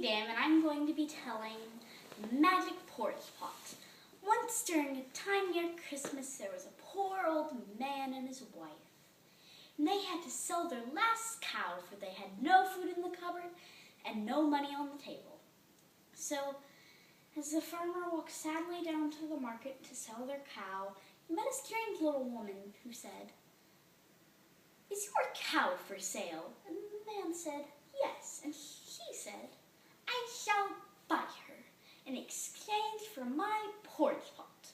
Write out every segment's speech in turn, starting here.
Damm, and I'm going to be telling the magic porridge pot. Once during a time near Christmas, there was a poor old man and his wife. And they had to sell their last cow, for they had no food in the cupboard and no money on the table. So, as the farmer walked sadly down to the market to sell their cow, he met a strange little woman who said, "Is your cow for sale?" And the man said, "Yes." And he said, "I shall buy her in exchange for my porridge pot."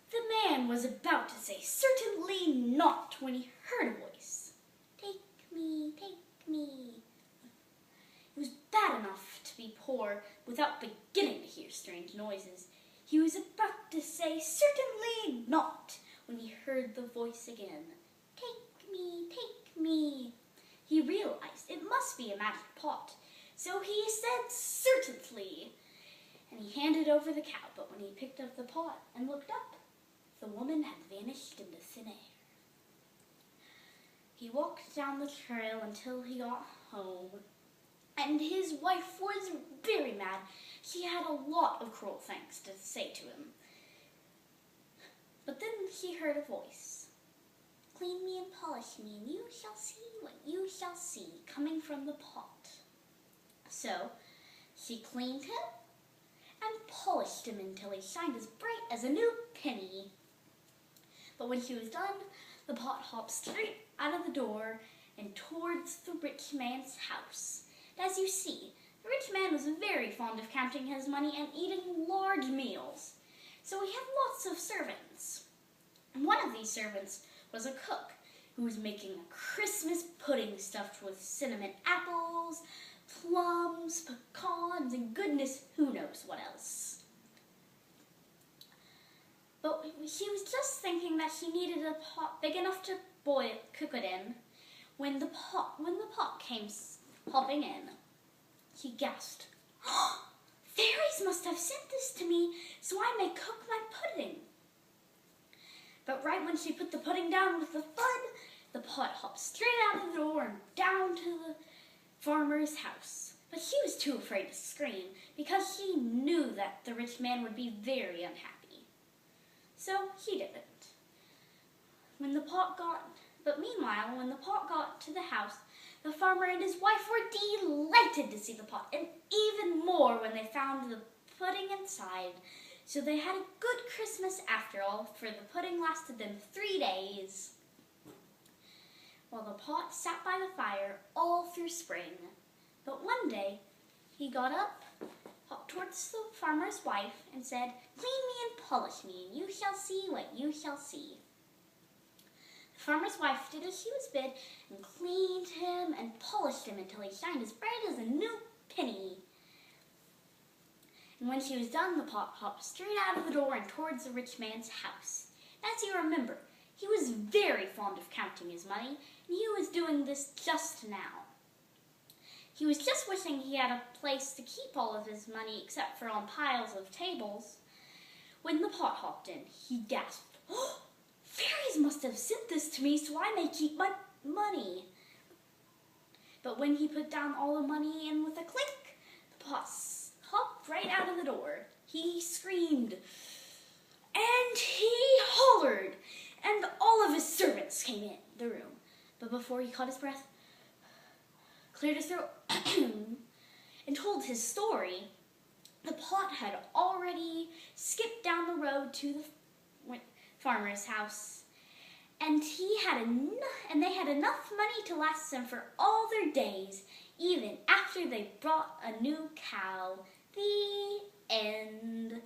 The man was about to say, "Certainly not," when he heard a voice. "Take me, take me." It was bad enough to be poor without beginning to hear strange noises. He was about to say, "Certainly not," when he heard the voice again. "Take me, take me." He realized it must be a magic pot, so he said, "Certainly," and he handed over the cow. But when he picked up the pot and looked up, the woman had vanished into thin air. He walked down the trail until he got home, and his wife was very mad. She had a lot of cruel things to say to him. But then she heard a voice. "Clean me and polish me, and you shall see what you shall see," coming from the pot. So she cleaned him and polished him until he shined as bright as a new penny. But when she was done, the pot hopped straight out of the door and towards the rich man's house. And as you see, the rich man was very fond of counting his money and eating large meals. So he had lots of servants. And one of these servants was a cook who was making a Christmas pudding stuffed with cinnamon apples, plums, pecans, and goodness who knows what else. But she was just thinking that she needed a pot big enough to cook it in when the pot came hopping in. She gasped, "Fairies must have sent this to me so I may cook my pudding." But right when she put the pudding down with the thud, the pot hopped straight out of the door and down to the farmer's house. But she was too afraid to scream because she knew that the rich man would be very unhappy. So she didn't. Meanwhile, when the pot got to the house, the farmer and his wife were delighted to see the pot, and even more when they found the pudding inside. So they had a good Christmas after all, for the pudding lasted them 3 days, while the pot sat by the fire all through spring. But one day, he got up, hopped towards the farmer's wife, and said, "Clean me and polish me, and you shall see what you shall see." The farmer's wife did as she was bid, and cleaned him and polished him until he shined as bright as a new penny. And when she was done, the pot hopped straight out of the door and towards the rich man's house. As you remember, he was very fond of counting his money, and he was doing this just now. He was just wishing he had a place to keep all of his money except for on piles of tables. When the pot hopped in, he gasped, "Oh, fairies must have sent this to me so I may keep my money." But when he put down all the money in with a clink, the pot hopped right out of the door. He screamed, and he hollered, and all of his servants came in the room. But before he caught his breath, cleared his throat, and told his story, the pot had already skipped down the road to the farmer's house, and they had enough money to last them for all their days, even after they brought a new cow. The end.